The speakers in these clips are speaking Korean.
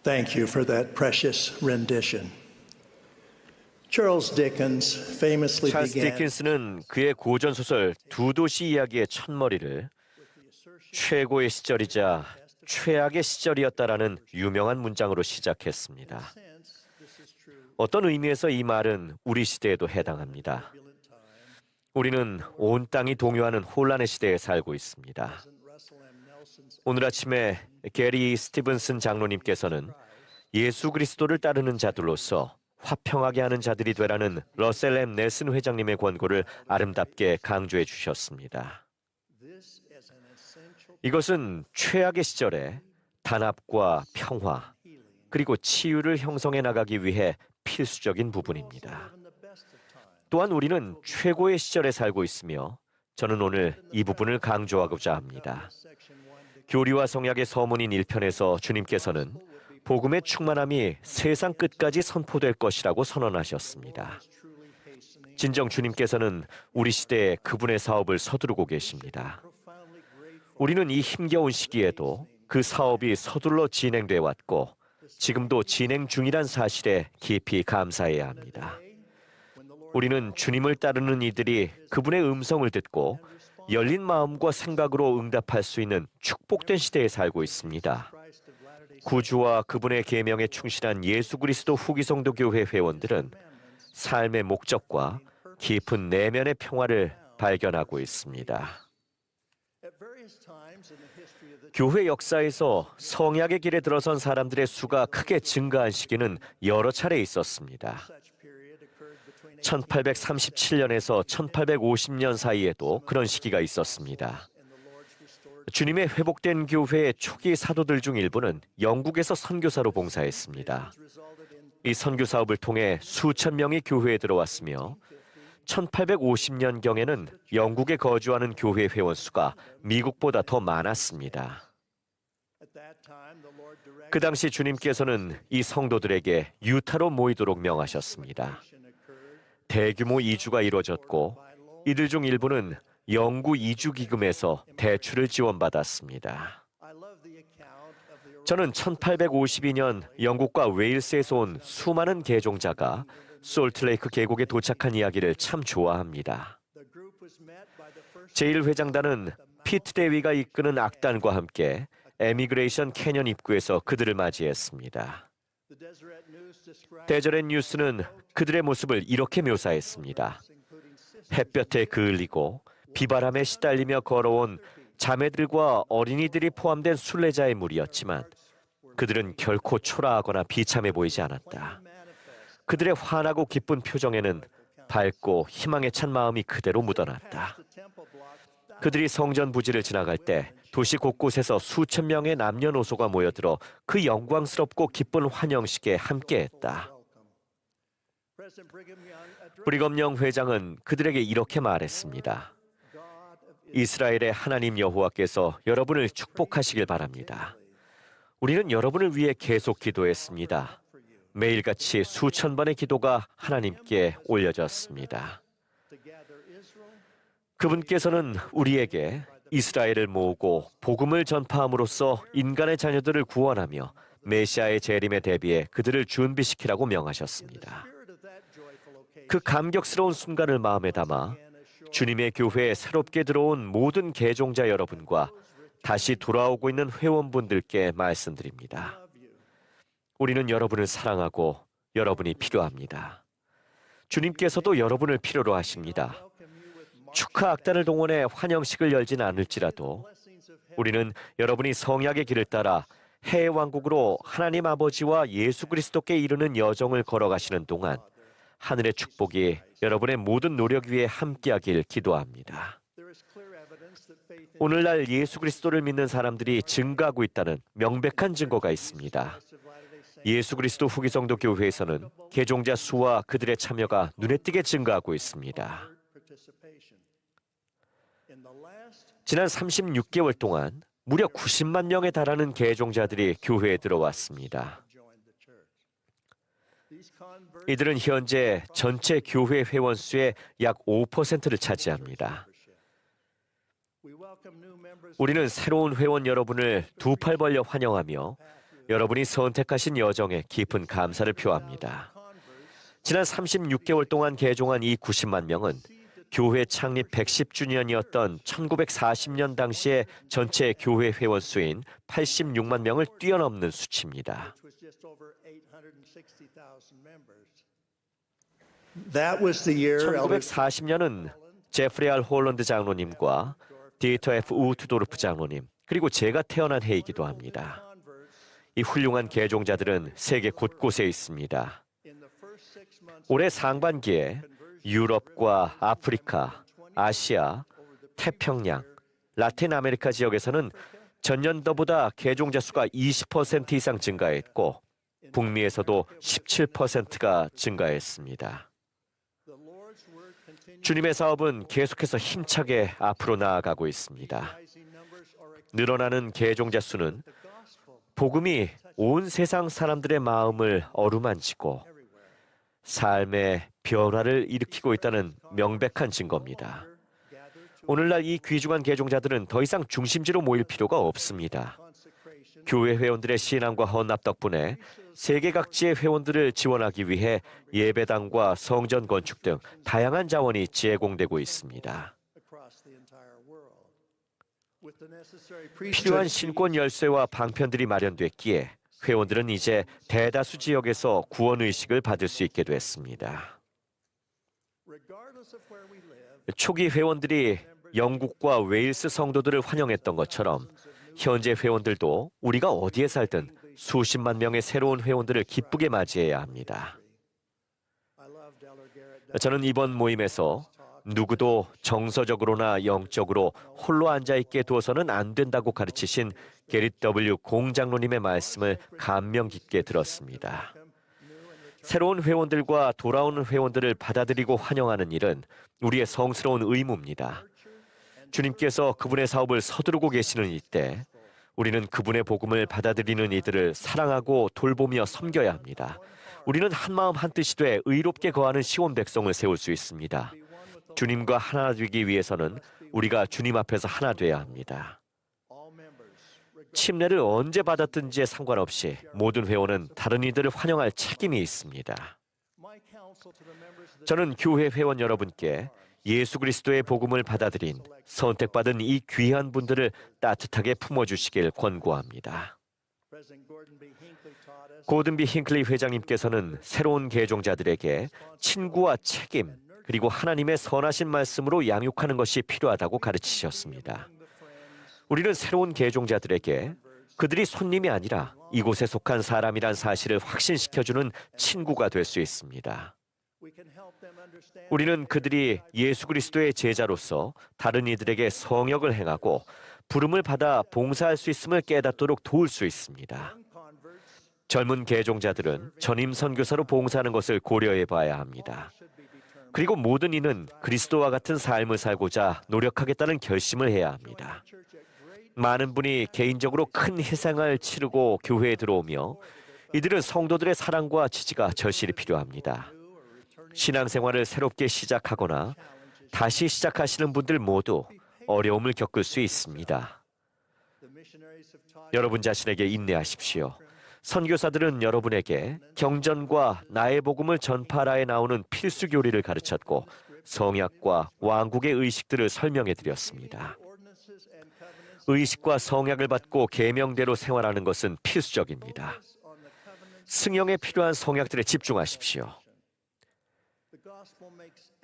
Thank you for that precious rendition. Charles Dickens famously 찰스 began 디킨스는 그의 고전 소설 두 도시 이야기의 첫머리를 최고의 시절이자 최악의 시절이었다라는 유명한 문장으로 시작했습니다. 어떤 의미에서 이 말은 우리 시대에도 해당합니다. 우리는 온 땅이 동요하는 혼란의 시대에 살고 있습니다. 오늘 아침에 게리 스티븐슨 장로님께서는 예수 그리스도를 따르는 자들로서 화평하게 하는 자들이 되라는 러셀 M. 넬슨 회장님의 권고를 아름답게 강조해 주셨습니다. 이것은 최악의 시절에 단합과 평화, 그리고 치유를 형성해 나가기 위해 필수적인 부분입니다. 또한 우리는 최고의 시절에 살고 있으며 저는 오늘 이 부분을 강조하고자 합니다. 교리와 성약의 서문인 1편에서 주님께서는 복음의 충만함이 세상 끝까지 선포될 것이라고 선언하셨습니다. 진정 주님께서는 우리 시대에 그분의 사업을 서두르고 계십니다. 우리는 이 힘겨운 시기에도 그 사업이 서둘러 진행돼 왔고 지금도 진행 중이란 사실에 깊이 감사해야 합니다. 우리는 주님을 따르는 이들이 그분의 음성을 듣고 열린 마음과 생각으로 응답할 수 있는 축복된 시대에 살고 있습니다. 구주와 그분의 계명에 충실한 예수 그리스도 후기 성도 교회 회원들은 삶의 목적과 깊은 내면의 평화를 발견하고 있습니다. 교회 역사에서 성약의 길에 들어선 사람들의 수가 크게 증가한 시기는 여러 차례 있었습니다. 1837년에서 1850년 사이에도 그런 시기가 있었습니다. 주님의 회복된 교회의 초기 사도들 중 일부는 영국에서 선교사로 봉사했습니다. 이 선교 사업을 통해 수천 명이 교회에 들어왔으며 1850년경에는 영국에 거주하는 교회 회원 수가 미국보다 더 많았습니다. 그 당시 주님께서는 이 성도들에게 유타로 모이도록 명하셨습니다. 대규모 이주가 이루어졌고 이들 중 일부는 영구 이주 기금에서 대출을 지원받았습니다. 저는 1852년 영국과 웨일스에서 온 수많은 개종자가 솔트레이크 계곡에 도착한 이야기를 참 좋아합니다. 제1회장단은 피트 대위가 이끄는 악단과 함께 에미그레이션 캐년 입구에서 그들을 맞이했습니다. 데저렛 뉴스는 그들의 모습을 이렇게 묘사했습니다. 햇볕에 그을리고 비바람에 시달리며 걸어온 자매들과 어린이들이 포함된 순례자의 무리였지만 그들은 결코 초라하거나 비참해 보이지 않았다. 그들의 환하고 기쁜 표정에는 밝고 희망에 찬 마음이 그대로 묻어났다. 그들이 성전 부지를 지나갈 때 도시 곳곳에서 수천 명의 남녀노소가 모여들어 그 영광스럽고 기쁜 환영식에 함께했다. 브리검 영 회장은 그들에게 이렇게 말했습니다. 이스라엘의 하나님 여호와께서 여러분을 축복하시길 바랍니다. 우리는 여러분을 위해 계속 기도했습니다. 매일같이 수천 번의 기도가 하나님께 올려졌습니다. 그분께서는 우리에게 이스라엘을 모으고 복음을 전파함으로써 인간의 자녀들을 구원하며 메시아의 재림에 대비해 그들을 준비시키라고 명하셨습니다. 그 감격스러운 순간을 마음에 담아 주님의 교회에 새롭게 들어온 모든 개종자 여러분과 다시 돌아오고 있는 회원분들께 말씀드립니다. 우리는 여러분을 사랑하고 여러분이 필요합니다. 주님께서도 여러분을 필요로 하십니다. 축하 악단을 동원해 환영식을 열진 않을지라도 우리는 여러분이 성약의 길을 따라 해의 왕국으로 하나님 아버지와 예수 그리스도께 이르는 여정을 걸어가시는 동안 하늘의 축복이 여러분의 모든 노력 위에 함께하길 기도합니다. 오늘날 예수 그리스도를 믿는 사람들이 증가하고 있다는 명백한 증거가 있습니다. 예수 그리스도 후기 성도 교회에서는 개종자 수와 그들의 참여가 눈에 띄게 증가하고 있습니다. 지난 36개월 동안 무려 90만 명에 달하는 개종자들이 교회에 들어왔습니다. 이들은 현재 전체 교회 회원 수의 약 5%를 차지합니다. 우리는 새로운 회원 여러분을 두 팔 벌려 환영하며 여러분이 선택하신 여정에 깊은 감사를 표합니다. 지난 36개월 동안 개종한 이 90만 명은 교회 창립 110주년이었던 1940년 당시의 전체 교회 회원 수인 86만 명을 뛰어넘는 수치입니다. That was the year 1940년은 제프리 R. 홀런드 장로님과 디에터 F. 우트도르프 장로님, 그리고 제가 태어난 해이기도 합니다. 이 훌륭한 개종자들은 세계 곳곳에 있습니다. 올해 상반기에 유럽과 아프리카, 아시아, 태평양, 라틴 아메리카 지역에서는 전년도보다 개종자 수가 20% 이상 증가했고 북미에서도 17%가 증가했습니다. 주님의 사업은 계속해서 힘차게 앞으로 나아가고 있습니다. 늘어나는 개종자 수는 복음이 온 세상 사람들의 마음을 어루만지고 삶의 변화를 일으키고 있다는 명백한 증거입니다. 오늘날 이 귀중한 개종자들은 더 이상 중심지로 모일 필요가 없습니다. 교회 회원들의 신앙과 헌납 덕분에 세계 각지의 회원들을 지원하기 위해 예배당과 성전 건축 등 다양한 자원이 제공되고 있습니다. 필요한 신권 열쇠와 방편들이 마련됐기에 회원들은 이제 대다수 지역에서 구원 의식을 받을 수 있게 됐습니다. 초기 회원들이 영국과 웨일스 성도들을 환영했던 것처럼 현재 회원들도 우리가 어디에 살든 수십만 명의 새로운 회원들을 기쁘게 맞이해야 합니다. 저는 이번 모임에서 누구도 정서적으로나 영적으로 홀로 앉아있게 두어서는 안 된다고 가르치신 게릿 W. 공장로님의 말씀을 감명 깊게 들었습니다. 새로운 회원들과 돌아오는 회원들을 받아들이고 환영하는 일은 우리의 성스러운 의무입니다. 주님께서 그분의 사업을 서두르고 계시는 이때 우리는 그분의 복음을 받아들이는 이들을 사랑하고 돌보며 섬겨야 합니다. 우리는 한마음 한뜻이 돼 의롭게 거하는 시온 백성을 세울 수 있습니다. 주님과 하나 되기 위해서는 우리가 주님 앞에서 하나 돼야 합니다. 침례를 언제 받았든지에 상관없이 모든 회원은 다른 이들을 환영할 책임이 있습니다. 저는 교회 회원 여러분께 예수 그리스도의 복음을 받아들인 선택받은 이 귀한 분들을 따뜻하게 품어주시길 권고합니다. 고든 B. 힌클리 회장님께서는 새로운 개종자들에게 친구와 책임, 그리고 하나님의 선하신 말씀으로 양육하는 것이 필요하다고 가르치셨습니다. 우리는 새로운 개종자들에게 그들이 손님이 아니라 이곳에 속한 사람이란 사실을 확신시켜주는 친구가 될 수 있습니다. 우리는 그들이 예수 그리스도의 제자로서 다른 이들에게 성역을 행하고 부름을 받아 봉사할 수 있음을 깨닫도록 도울 수 있습니다. 젊은 개종자들은 전임 선교사로 봉사하는 것을 고려해 봐야 합니다. 그리고 모든 이는 그리스도와 같은 삶을 살고자 노력하겠다는 결심을 해야 합니다. 많은 분이 개인적으로 큰 희생을 치르고 교회에 들어오며 이들은 성도들의 사랑과 지지가 절실히 필요합니다. 신앙생활을 새롭게 시작하거나 다시 시작하시는 분들 모두 어려움을 겪을 수 있습니다. 여러분 자신에게 인내하십시오. 선교사들은 여러분에게 경전과 나의 복음을 전파하라에 나오는 필수 교리를 가르쳤고 성약과 왕국의 의식들을 설명해 드렸습니다. 의식과 성약을 받고 계명대로 생활하는 것은 필수적입니다. 승영에 필요한 성약들에 집중하십시오.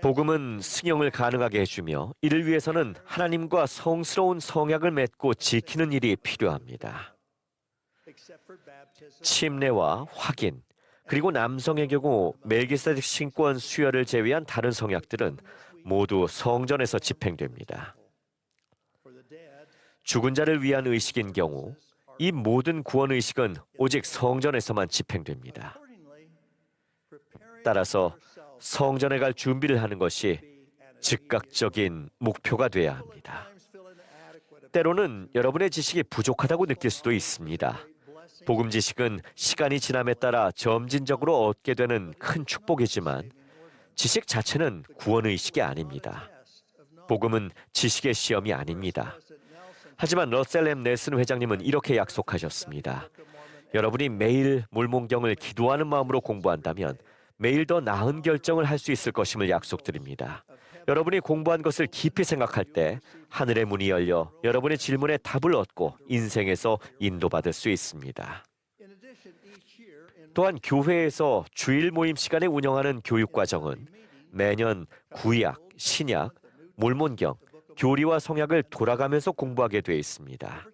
복음은 승영을 가능하게 해주며 이를 위해서는 하나님과 성스러운 성약을 맺고 지키는 일이 필요합니다. 침례와 확인, 그리고 남성의 경우 멜기세덱 신권 수혈을 제외한 다른 성약들은 모두 성전에서 집행됩니다. 죽은 자를 위한 의식인 경우 이 모든 구원 의식은 오직 성전에서만 집행됩니다. 따라서 성전에 갈 준비를 하는 것이 즉각적인 목표가 돼야 합니다. 때로는 여러분의 지식이 부족하다고 느낄 수도 있습니다. 복음 지식은 시간이 지남에 따라 점진적으로 얻게 되는 큰 축복이지만 지식 자체는 구원 의식이 아닙니다. 복음은 지식의 시험이 아닙니다. 하지만 러셀 M. 넬슨 회장님은 이렇게 약속하셨습니다. 여러분이 매일 몰몬경을 기도하는 마음으로 공부한다면 매일 더 나은 결정을 할 수 있을 것임을 약속드립니다. 여러분이 공부한 것을 깊이 생각할 때 하늘의 문이 열려 여러분의 질문에 답을 얻고 인생에서 인도받을 수 있습니다. 또한 교회에서 주일 모임 시간에 운영하는 교육과정은 매년 구약, 신약, 몰몬경, 교리와 성약을 돌아가면서 공부하게 되어 있습니다.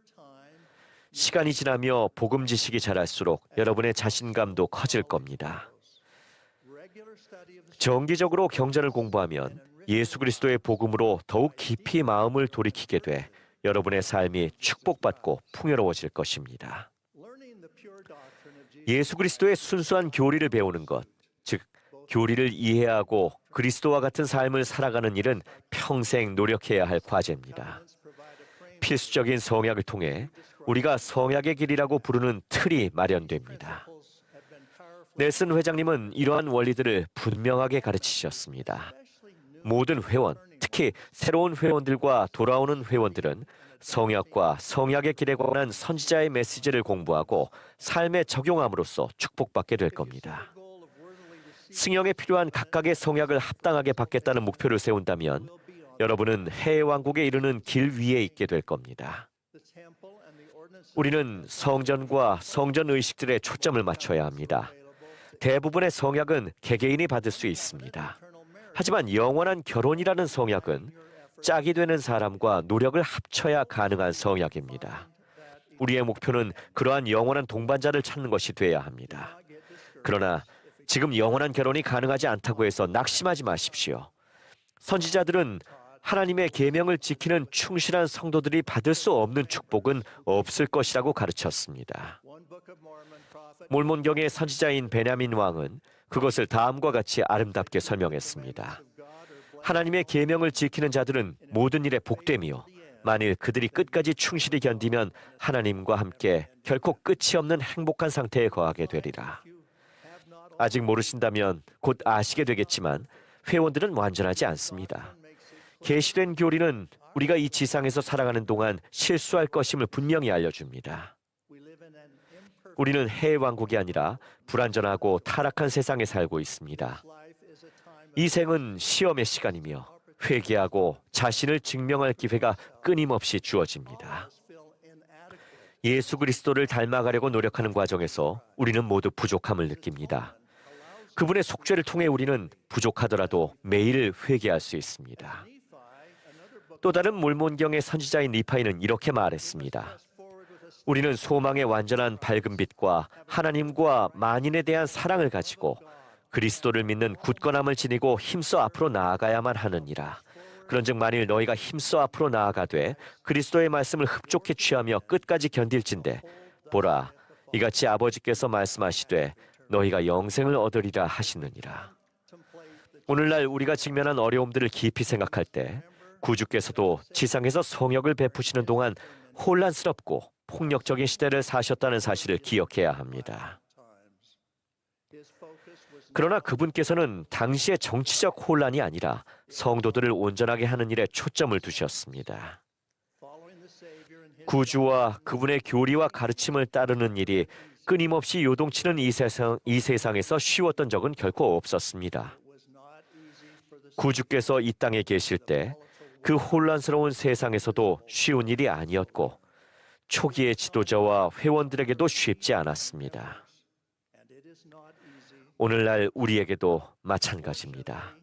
시간이 지나며 복음 지식이 자랄수록 여러분의 자신감도 커질 겁니다. 정기적으로 경전을 공부하면 예수 그리스도의 복음으로 더욱 깊이 마음을 돌이키게 돼 여러분의 삶이 축복받고 풍요로워질 것입니다. 예수 그리스도의 순수한 교리를 배우는 것, 즉 교리를 이해하고 그리스도와 같은 삶을 살아가는 일은 평생 노력해야 할 과제입니다. 필수적인 성약을 통해 우리가 성약의 길이라고 부르는 틀이 마련됩니다. 넬슨 회장님은 이러한 원리들을 분명하게 가르치셨습니다. 모든 회원, 특히 새로운 회원들과 돌아오는 회원들은 성약과 성약의 길에 관한 선지자의 메시지를 공부하고 삶에 적용함으로써 축복받게 될 겁니다. 승영에 필요한 각각의 성약을 합당하게 받겠다는 목표를 세운다면 여러분은 해외 왕국에 이르는 길 위에 있게 될 겁니다. 우리는 성전과 성전 의식들에 초점을 맞춰야 합니다. 대부분의 성약은 개개인이 받을 수 있습니다. 하지만 영원한 결혼이라는 성약은 짝이 되는 사람과 노력을 합쳐야 가능한 성약입니다. 우리의 목표는 그러한 영원한 동반자를 찾는 것이 돼야 합니다. 그러나 지금 영원한 결혼이 가능하지 않다고 해서 낙심하지 마십시오. 선지자들은 하나님의 계명을 지키는 충실한 성도들이 받을 수 없는 축복은 없을 것이라고 가르쳤습니다. 몰몬경의 선지자인 베냐민 왕은 그것을 다음과 같이 아름답게 설명했습니다. 하나님의 계명을 지키는 자들은 모든 일에 복됨이요 만일 그들이 끝까지 충실히 견디면 하나님과 함께 결코 끝이 없는 행복한 상태에 거하게 되리라. 아직 모르신다면 곧 아시게 되겠지만 회원들은 완전하지 않습니다. 계시된 교리는 우리가 이 지상에서 살아가는 동안 실수할 것임을 분명히 알려줍니다. 우리는 해외 왕국이 아니라 불완전하고 타락한 세상에 살고 있습니다. 이 생은 시험의 시간이며 회개하고 자신을 증명할 기회가 끊임없이 주어집니다. 예수 그리스도를 닮아가려고 노력하는 과정에서 우리는 모두 부족함을 느낍니다. 그분의 속죄를 통해 우리는 부족하더라도 매일 회개할 수 있습니다. 또 다른 몰몬경의 선지자인 니파이는 이렇게 말했습니다. 우리는 소망의 완전한 밝은 빛과 하나님과 만인에 대한 사랑을 가지고 그리스도를 믿는 굳건함을 지니고 힘써 앞으로 나아가야만 하느니라. 그런즉 만일 너희가 힘써 앞으로 나아가되 그리스도의 말씀을 흡족히 취하며 끝까지 견딜진대 보라 이같이 아버지께서 말씀하시되 너희가 영생을 얻으리라 하시느니라. 오늘날 우리가 직면한 어려움들을 깊이 생각할 때 구주께서도 지상에서 성역을 베푸시는 동안 혼란스럽고 폭력적인 시대를 사셨다는 사실을 기억해야 합니다. 그러나 그분께서는 당시의 정치적 혼란이 아니라 성도들을 온전하게 하는 일에 초점을 두셨습니다. 구주와 그분의 교리와 가르침을 따르는 일이 끊임없이 요동치는 이 세상에서 쉬웠던 적은 결코 없었습니다. 구주께서 이 땅에 계실 때 그 혼란스러운 세상에서도 쉬운 일이 아니었고 초기의 지도자와 회원들에게도 쉽지 않았습니다. 오늘날 우리에게도 마찬가지입니다.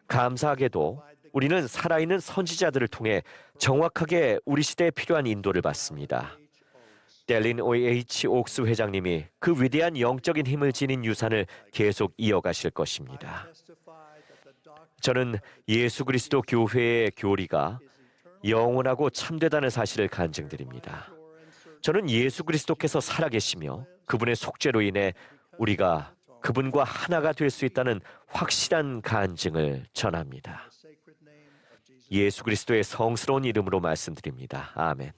감사하게도 우리는 살아있는 선지자들을 통해 정확하게 우리 시대에 필요한 인도를 받습니다. 델린 O.H. 옥스 회장님이 그 위대한 영적인 힘을 지닌 유산을 계속 이어가실 것입니다. 저는 예수 그리스도 교회의 교리가 영원하고 참되다는 사실을 간증드립니다. 저는 예수 그리스도께서 살아계시며 그분의 속죄로 인해 우리가 그분과 하나가 될 수 있다는 확실한 간증을 전합니다. 예수 그리스도의 성스러운 이름으로 말씀드립니다. 아멘.